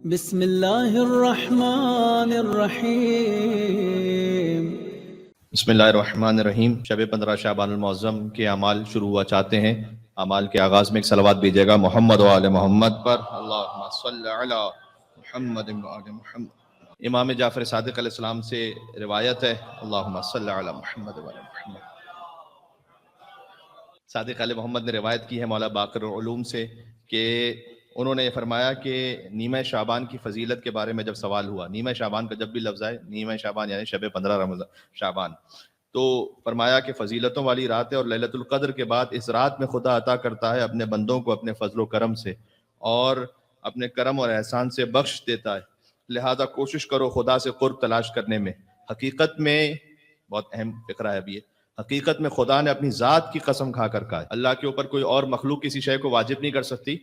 بسم اللہ الرحمن الرحیم۔ بسم اللہ الرحمن الرحیم۔ شب 15 شعبان المعظم کے اعمال شروع ہوا چاہتے ہیں۔ اعمال کے آغاز میں ایک صلوات بھیجیے گا محمد و آل محمد پر۔ اللہم صلی علی محمد و آل محمد۔ امام جعفر صادق علیہ السلام سے روایت ہے، اللہم صلی علی محمد و آل محمد۔ صادق علیہ محمد نے روایت کی ہے مولا باقر العلوم سے کہ انہوں نے فرمایا کہ نیمہ شعبان کی فضیلت کے بارے میں جب سوال ہوا، نیمہ شعبان کا جب بھی لفظ آئے، نیمہ شعبان یعنی شب 15 رمضان شعبان، تو فرمایا کہ فضیلتوں والی رات ہے اور لیلۃ القدر کے بعد اس رات میں خدا عطا کرتا ہے اپنے بندوں کو اپنے فضل و کرم سے اور اپنے کرم اور احسان سے بخش دیتا ہے، لہذا کوشش کرو خدا سے قرب تلاش کرنے میں۔ حقیقت میں بہت اہم فقرہ ہے ابھی یہ، حقیقت میں خدا نے اپنی ذات کی قسم کھا کر کہا ہے، اللہ کے اوپر کوئی اور مخلوق کسی شے کو واجب نہیں کر سکتی،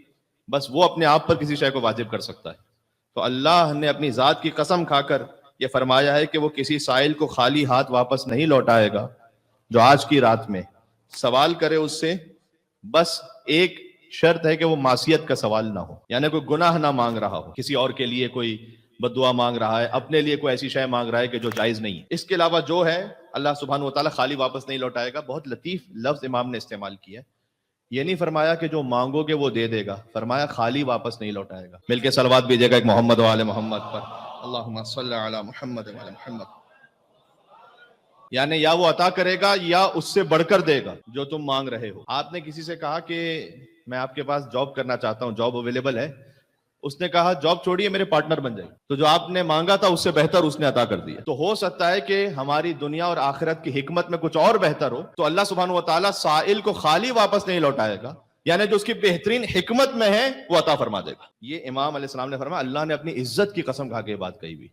بس وہ اپنے آپ پر کسی شے کو واجب کر سکتا ہے۔ تو اللہ نے اپنی ذات کی قسم کھا کر یہ فرمایا ہے کہ وہ کسی سائل کو خالی ہاتھ واپس نہیں لوٹائے گا جو آج کی رات میں سوال کرے اس سے، بس ایک شرط ہے کہ وہ معصیت کا سوال نہ ہو، یعنی کوئی گناہ نہ مانگ رہا ہو، کسی اور کے لیے کوئی بد دعا مانگ رہا ہے، اپنے لیے کوئی ایسی شے مانگ رہا ہے کہ جو جائز نہیں ہے۔ اس کے علاوہ جو ہے اللہ سبحانہ و تعالیٰ خالی واپس نہیں لوٹائے گا۔ بہت لطیف لفظ امام نے استعمال کیا، یہ نہیں فرمایا کہ جو مانگو گے وہ دے دے گا، فرمایا خالی واپس نہیں لوٹائے گا۔ مل کے صلوات بھیجیے گا ایک محمد و آل محمد پر۔ اللہم صلی علی محمد و آل محمد۔ یعنی یا وہ عطا کرے گا یا اس سے بڑھ کر دے گا جو تم مانگ رہے ہو۔ آپ نے کسی سے کہا کہ میں آپ کے پاس جاب کرنا چاہتا ہوں، جاب اویلیبل ہے، اس نے کہا جاب چھوڑیے میرے پارٹنر بن جائے، تو جو آپ نے مانگا تھا اس سے بہتر اس نے عطا کر دیا۔ تو ہو سکتا ہے کہ ہماری دنیا اور آخرت کی حکمت میں کچھ اور بہتر ہو، تو اللہ سبحانہ و تعالیٰ سائل کو خالی واپس نہیں لوٹائے گا، یعنی جو اس کی بہترین حکمت میں ہے وہ عطا فرما دے گا۔ یہ امام علیہ السلام نے فرمایا، اللہ نے اپنی عزت کی قسم کھا کے یہ بات کہی ہوئی،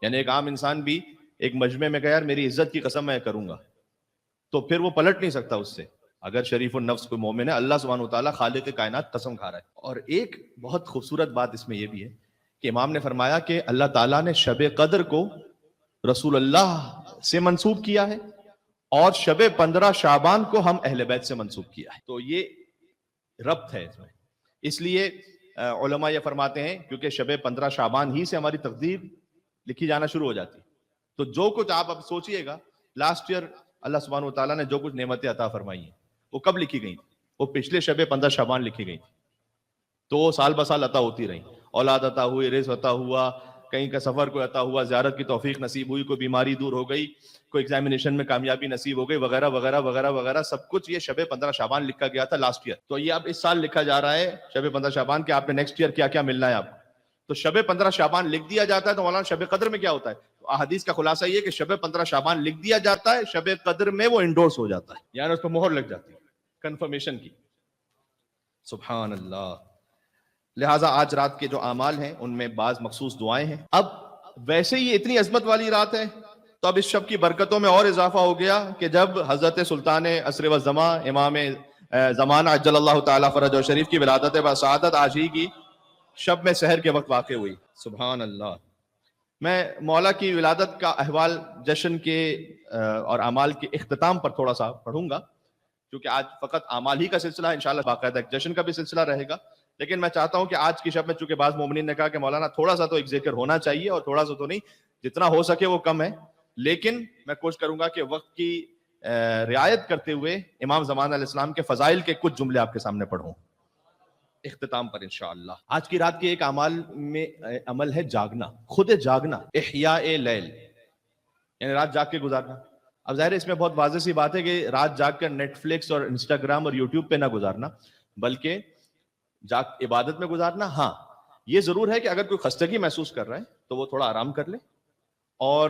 یعنی ایک عام انسان بھی ایک مجمع میں کہا یار میری عزت کی قسم میں کروں گا، تو پھر وہ پلٹ نہیں سکتا اس سے۔ اگر شریف النفس کوئی مومن ہے، اللہ سبحانہ وتعالیٰ خالق کائنات قسم کھا رہا ہے۔ اور ایک بہت خوبصورت بات اس میں یہ بھی ہے کہ امام نے فرمایا کہ اللہ تعالیٰ نے شب قدر کو رسول اللہ سے منسوب کیا ہے اور شب 15 شعبان کو ہم اہل بیت سے منسوب کیا ہے، تو یہ ربط ہے اس میں۔ اس لیے علماء یہ فرماتے ہیں کیونکہ شب 15 شعبان ہی سے ہماری تقدیر لکھی جانا شروع ہو جاتی ہے، تو جو کچھ آپ اب سوچئے گا لاسٹ ایئر اللہ سبحانہ وتعالیٰ نے جو کچھ نعمتیں عطا فرمائی ہیں وہ کب لکھی گئیں؟ وہ پچھلے شب 15 شعبان لکھی گئیں، تو وہ سال بسال عطا ہوتی رہیں، اولاد عطا ہوئی، رزق عطا ہوا، کہیں کا سفر کوئی عطا ہوا، زیارت کی توفیق نصیب ہوئی، کوئی بیماری دور ہو گئی، کوئی ایگزامینیشن میں کامیابی نصیب ہو گئی، وغیرہ وغیرہ وغیرہ وغیرہ، سب کچھ یہ شب 15 شعبان لکھا گیا تھا لاسٹ ایئر۔ تو یہ اب اس سال لکھا جا رہا ہے شب 15 شعبان کہ آپ نے نیکسٹ ایئر کیا کیا ملنا ہے آپ کو۔ تو شب 15 شعبان لکھ دیا جاتا ہے، تو مولانا شب قدر میں کیا ہوتا ہے؟ احادیث کا خلاصہ یہ کہ شب 15 شعبان لکھ دیا جاتا ہے، شب قدر میں وہ انڈورس ہو جاتا ہے، یعنی اس پر مہر لگ جاتی ہے کنفرمیشن کی۔ سبحان اللہ۔ لہٰذا آج رات کے جو اعمال ہیں ان میں بعض مخصوص دعائیں ہیں۔ اب ویسے ہی اتنی عظمت والی رات ہے تو اب اس شب کی برکتوں میں اور اضافہ ہو گیا کہ جب حضرت سلطان عصر و زمان امام زمانہ عجل اللہ تعالیٰ فرجہ شریف کی ولادت و سعادت آج ہی کی شب میں سحر کے وقت واقع ہوئی۔ سبحان اللہ۔ میں مولا کی ولادت کا احوال جشن کے اور اعمال کے اختتام پر تھوڑا سا پڑھوں گا، کیونکہ آج فقط اعمال ہی کا سلسلہ ہے، انشاءاللہ باقاعدہ ایک جشن کا بھی سلسلہ رہے گا، لیکن میں چاہتا ہوں کہ آج کی شب میں چونکہ بعض مومنین نے کہا کہ مولانا تھوڑا سا تو ایک ذکر ہونا چاہیے، اور تھوڑا سا تو نہیں، جتنا ہو سکے وہ کم ہے، لیکن میں کوشش کروں گا کہ وقت کی رعایت کرتے ہوئے امام زمانہ علیہ السلام کے فضائل کے کچھ جملے آپ کے سامنے پڑھوں اختتام پر انشاءاللہ۔ آج کی رات کے ایک اعمال میں عمل ہے جاگنا، خود جاگنا، احیاء لیل، یعنی رات جاگ کے گزارنا۔ اب ظاہر ہے اس میں بہت واضح سی بات ہے کہ رات جاگ کر نیٹ فلکس اور انسٹاگرام اور یوٹیوب پہ نہ گزارنا، بلکہ جاگ عبادت میں گزارنا۔ ہاں یہ ضرور ہے کہ اگر کوئی خستگی محسوس کر رہا ہے تو وہ تھوڑا آرام کر لے اور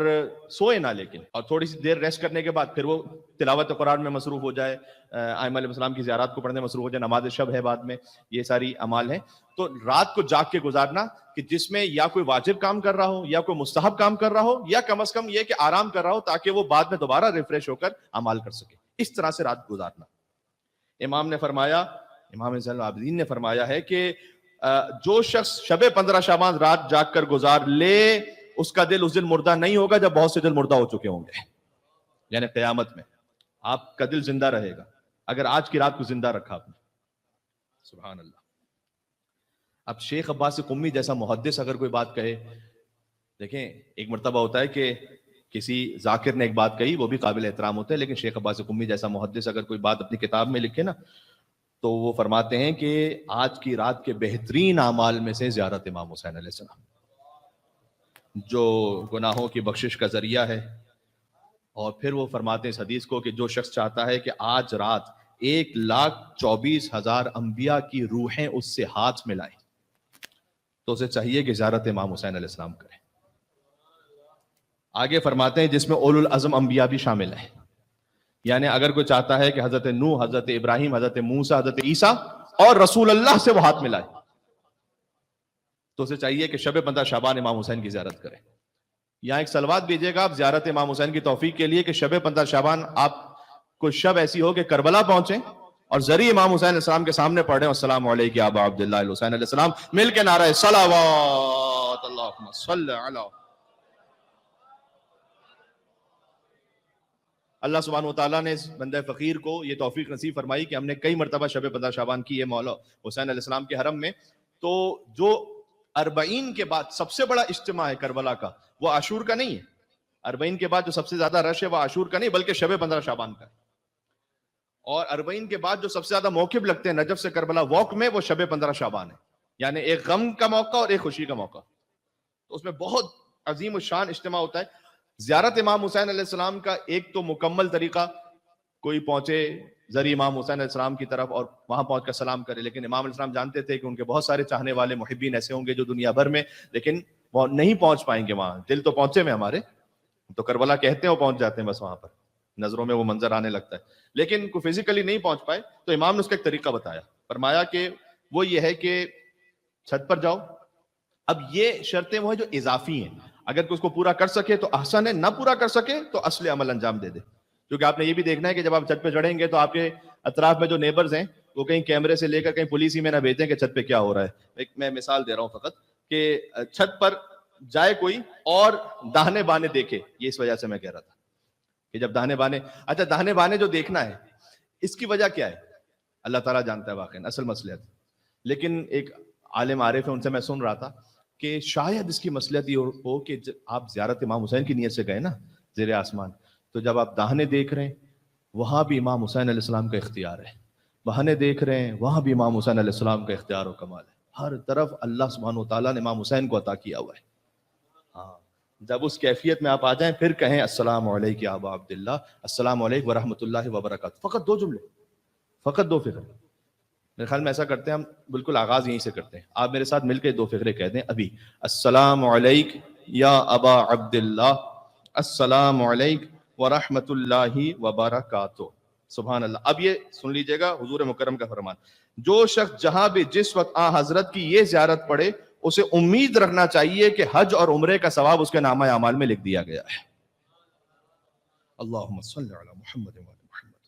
سوئے نہ، لیکن اور تھوڑی سی دیر ریسٹ کرنے کے بعد پھر وہ تلاوت قرآن میں مصروف ہو جائے، ائمہ علیہ السلام کی زیارات کو پڑھنے میں مصروف ہو جائے، نماز شب ہے بعد میں، یہ ساری اعمال ہیں۔ تو رات کو جاگ کے گزارنا کہ جس میں یا کوئی واجب کام کر رہا ہو یا کوئی مستحب کام کر رہا ہو یا کم از کم یہ کہ آرام کر رہا ہو تاکہ وہ بعد میں دوبارہ ریفریش ہو کر اعمال کر سکے، اس طرح سے رات گزارنا۔ امام نے فرمایا، امام زین العابدین نے فرمایا ہے کہ جو شخص شب 15 شعبان رات جاگ کر گزار لے اس کا دل اس دن مردہ نہیں ہوگا جب بہت سے دل مردہ ہو چکے ہوں گے، یعنی قیامت میں آپ کا دل زندہ رہے گا اگر آج کی رات کو زندہ رکھا آپ نے۔ سبحان اللہ۔ اب شیخ عباس قمی جیسا محدث اگر کوئی بات کہے، دیکھیں ایک مرتبہ ہوتا ہے کہ کسی ذاکر نے ایک بات کہی، وہ بھی قابل احترام ہوتا ہے، لیکن شیخ عباس قمی جیسا محدث اگر کوئی بات اپنی کتاب میں لکھے نا، تو وہ فرماتے ہیں کہ آج کی رات کے بہترین اعمال میں سے زیارت امام حسین علیہ السلام، جو گناہوں کی بخشش کا ذریعہ ہے. اور پھر وہ فرماتے ہیں اس حدیث کو کہ جو شخص چاہتا ہے کہ آج رات 1,24,000 انبیاء کی روحیں اس سے ہاتھ ملائیں، تو اسے چاہیے کہ زیارت امام حسین علیہ السلام کرے. آگے فرماتے ہیں جس میں اولو العزم انبیاء بھی شامل ہیں، یعنی اگر کوئی چاہتا ہے کہ حضرت نوح، حضرت ابراہیم، حضرت موسیٰ، حضرت عیسیٰ اور رسول اللہ سے وہ ہاتھ ملائے، تو اسے چاہیے کہ شب 15 شعبان امام حسین کی زیارت کرے. یہاں ایک صلوات بھیجیے گا آپ زیارت امام حسین کی توفیق کے لیے کہ شب 15 شعبان آپ کو شب ایسی ہو کہ کربلا پہنچیں اور ذری امام حسین علیہ السلام کے سامنے پڑھ رہے ہیں السلام علیکم یا ابا عبداللہ الحسین علیہ السلام، مل کے نعرہ صلوات اللہم صلی علی. اللہ سبحانہ وتعالیٰ نے اس بندہ فقیر کو یہ توفیق نصیب فرمائی کہ ہم نے کئی مرتبہ شب 15 شعبان کی ہے مولا حسین علیہ السلام کے حرم میں. تو جو 40 کے بعد سب سے بڑا اجتماع ہے کربلا کا، وہ عاشور کا نہیں ہے. 40 کے بعد جو سب سے زیادہ رش ہے وہ عاشور کا نہیں بلکہ شب 15 شعبان کا ہے. اور 40 کے بعد جو سب سے زیادہ موقف لگتے ہیں نجف سے کربلا واک میں، وہ شب 15 شعبان ہے. یعنی ایک غم کا موقع اور ایک خوشی کا موقع، تو اس میں بہت عظیم الشان اجتماع ہوتا ہے. زیارت امام حسین علیہ السلام کا ایک تو مکمل طریقہ، کوئی پہنچے ذری امام حسین علیہ السلام کی طرف اور وہاں پہنچ کر سلام کرے. لیکن امام علیہ السلام جانتے تھے کہ ان کے بہت سارے چاہنے والے محبین ایسے ہوں گے جو دنیا بھر میں، لیکن وہ نہیں پہنچ پائیں گے وہاں. دل تو پہنچے میں ہمارے، تو کربلا کہتے ہیں وہ پہنچ جاتے ہیں، بس وہاں پر نظروں میں وہ منظر آنے لگتا ہے، لیکن کوئی فزیکلی نہیں پہنچ پائے. تو امام نے اس کا ایک طریقہ بتایا، فرمایا کہ وہ یہ ہے کہ چھت پر جاؤ. اب یہ شرطیں وہ ہیں جو اضافی ہیں، اگر کوئی اس کو پورا کر سکے تو احسن ہے، نہ پورا کر سکے تو اصل عمل انجام دے دے. کیونکہ آپ نے یہ بھی دیکھنا ہے کہ جب آپ چھت پہ چڑھیں گے تو آپ کے اطراف میں جو نیبرز ہیں وہ کہیں کیمرے سے لے کر کہیں پولیس ہی میں نہ بھیجیں کہ چھت پہ کیا ہو رہا ہے. میں مثال دے رہا ہوں فقط کہ چھت پر جائے کوئی اور داہنے بانے دیکھے، یہ اس وجہ سے میں کہہ رہا تھا کہ جب داہنے بانے، اچھا داہنے بانے جو دیکھنا ہے اس کی وجہ کیا ہے اللہ تعالیٰ جانتا ہے واقعا اصل مسئلہ. لیکن ایک عالم عارف ہے، ان سے میں سن رہا تھا کہ شاید اس کی مصلحت یہ ہو کہ آپ زیارت امام حسین کی نیت سے گئے نا زیر آسمان، تو جب آپ داہنے دیکھ رہے ہیں وہاں بھی امام حسین علیہ السلام کا اختیار ہے، بہانے دیکھ رہے ہیں وہاں بھی امام حسین علیہ السلام کا اختیار و کمال ہے. ہر طرف اللہ سبحانہ وتعالیٰ نے امام حسین کو عطا کیا ہوا ہے. ہاں جب اس کیفیت میں آپ آ جائیں پھر کہیں السلام علیکم یا ابا عبداللہ، السلام علیکم ورحمۃ اللہ وبرکاتہ. فقط 2 جملے، فقط 2 فقرے. میرے خیال میں ایسا کرتے ہیں ہم، بالکل آغاز یہیں سے کرتے ہیں. آپ میرے ساتھ مل کے 2 فقرے کہہ دیں ابھی. السلام علیکم یا ابا عبداللہ، السلام علیکم ورحمۃ اللہ وبرکاتہ. سبحان اللہ. اب یہ سن لیجئے گا حضور مکرم کا فرمان، جو شخص جہاں بھی جس وقت حضرت کی یہ زیارت پڑھے اسے امید رکھنا چاہیے کہ حج اور عمرے کا ثواب اس کے نامہ اعمال میں لکھ دیا گیا ہے. اللہم صلی علی محمد وعلی محمد.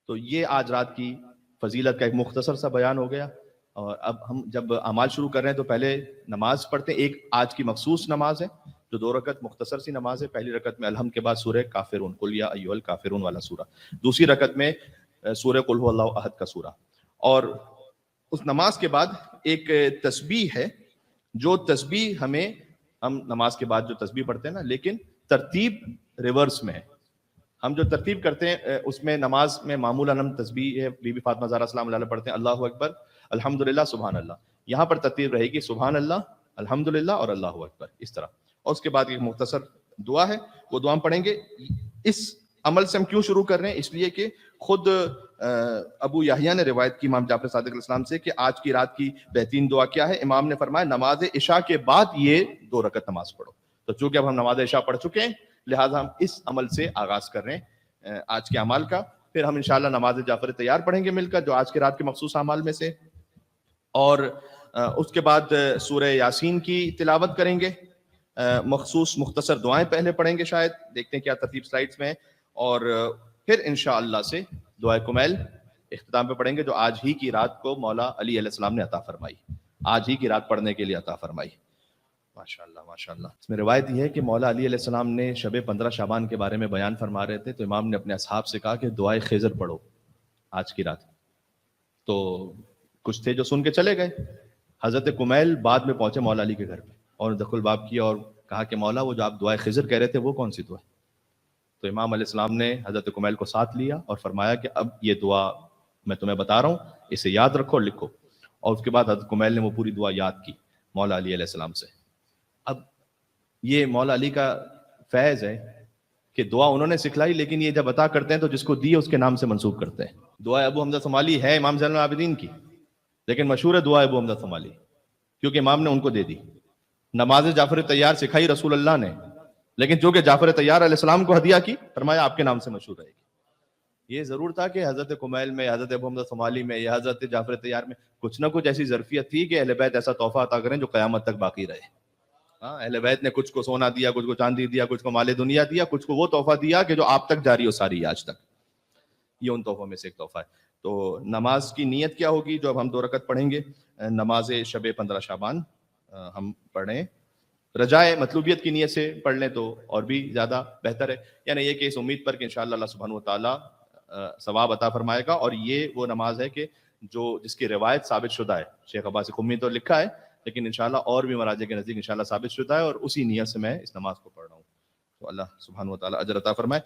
تو یہ آج رات کی فضیلت کا ایک مختصر سا بیان ہو گیا. اور اب ہم جب اعمال شروع کر رہے ہیں تو پہلے نماز پڑھتے ہیں. ایک آج کی مخصوص نماز ہے جو 2 رکعت مختصر سی نماز ہے. پہلی رکعت میں الحمد کے بعد سورہ کافرون، قل یا ایھا الکافرون والا سورہ. دوسری رکعت میں سورہ قل ھو اللہ احد کا سورہ. اور اس نماز کے بعد ایک تسبیح ہے، جو تسبیح ہم نماز کے بعد جو تسبیح پڑھتے ہیں نا، لیکن ترتیب ریورس میں ہے. ہم جو ترتیب کرتے ہیں اس میں نماز میں معمولاً ہم تسبیح ہے بی بی فاطمہ زہرا سلام علیہا پڑھتے ہیں اللہ اکبر الحمدللہ سبحان اللہ. یہاں پر ترتیب رہے گی سبحان اللہ الحمدللہ اور اللہ اکبر اس طرح. اور اس کے بعد ایک مختصر دعا ہے، وہ دعا ہم پڑھیں گے. اس عمل سے ہم کیوں شروع کر رہے ہیں؟ اس لیے کہ خود ابو یحییٰ نے روایت کی امام جعفر صادق علیہ السلام سے کہ آج کی رات کی بہترین دعا کیا ہے. امام نے فرمایا نماز عشاء کے بعد یہ 2 رکعت نماز پڑھو. تو چونکہ اب ہم نماز عشاء پڑھ چکے ہیں لہٰذا ہم اس عمل سے آغاز کر رہے ہیں آج کے اعمال کا. پھر ہم انشاءاللہ نماز جعفر تیار پڑھیں گے مل کر جو آج کی رات کے مخصوص اعمال میں سے. اور اس کے بعد سورہ یاسین کی تلاوت کریں گے. مخصوص مختصر دعائیں پہلے پڑھیں گے، شاید دیکھتے ہیں کیا ترتیب سلائیڈز میں ہے. اور پھر انشاءاللہ سے دعائے کمیل اختتام پہ پڑھیں گے جو آج ہی کی رات کو مولا علی علیہ السلام نے عطا فرمائی، آج ہی کی رات پڑھنے کے لیے عطا فرمائی. ماشاءاللہ ماشاءاللہ. اس میں روایت یہ ہے کہ مولا علی علیہ السلام نے شب 15 شعبان کے بارے میں بیان فرما رہے تھے تو امام نے اپنے اصحاب سے کہا کہ دعائے خضر پڑھو آج کی رات. تو کچھ تھے جو سن کے چلے گئے حضرت کمیل بعد میں پہنچے مولا علی کے گھر پہ اور دخل الباب کیا اور کہا کہ مولا وہ جو آپ دعائے خضر کہہ رہے تھے وہ کون سی دعا ہے؟ تو امام علیہ السلام نے حضرت کمیل کو ساتھ لیا اور فرمایا کہ اب یہ دعا میں تمہیں بتا رہا ہوں، اسے یاد رکھو اور لکھو. اور اس کے بعد حضرت کمیل نے وہ پوری دعا یاد کی مولا علی علیہ السلام سے. اب یہ مولا علی کا فیض ہے کہ دعا انہوں نے سکھلائی، لیکن یہ جب عطا کرتے ہیں تو جس کو دی اس کے نام سے منسوب کرتے ہیں. دعا ابو حمزہ صومالی ہے امام زین العابدین کی، لیکن مشہور ہے دعا ابو حمزہ صومالی کیونکہ امام نے ان کو دے دی. نماز جعفر طیار سکھائی رسول اللہ نے، لیکن چونکہ جعفر طیار علیہ السلام کو ہدیہ کی، فرمایا آپ کے نام سے مشہور رہے گی. یہ ضرور تھا کہ حضرت کمیل میں، حضرت ابو حمزہ صومالی میں یا حضرت جعفر طیار میں کچھ نہ کچھ ایسی ظرفیت تھی کہ اہل بیت ایسا تحفہ عطا کریں جو قیامت تک باقی رہے. اہل بیت نے کچھ کو سونا دیا، کچھ کو چاندی دیا، کچھ کو مال دنیا دیا، کچھ کو وہ تحفہ دیا کہ جو آپ تک جاری ہو ساری آج تک. یہ ان تحفوں میں سے ایک تحفہ ہے. تو نماز کی نیت کیا ہوگی جو اب ہم 2 رکعت پڑھیں گے؟ نماز شب 15 شعبان ہم پڑھیں، رجائے مطلوبیت کی نیت سے پڑھ لیں تو اور بھی زیادہ بہتر ہے. یعنی یہ کہ اس امید پر کہ انشاءاللہ اللہ سبحانہ و تعالیٰ ثواب عطا فرمائے گا. اور یہ وہ نماز ہے کہ جس کی روایت ثابت شدہ ہے. شیخ عباس قمی تو لکھا ہے، لیکن انشاءاللہ اور بھی مراجع کے نزدیک انشاءاللہ ثابت شدہ ہے، اور اسی نیت سے میں اس نماز کو پڑھ رہا ہوں. تو اللہ سبحانہ و تعالیٰ اجر عطا فرمائے.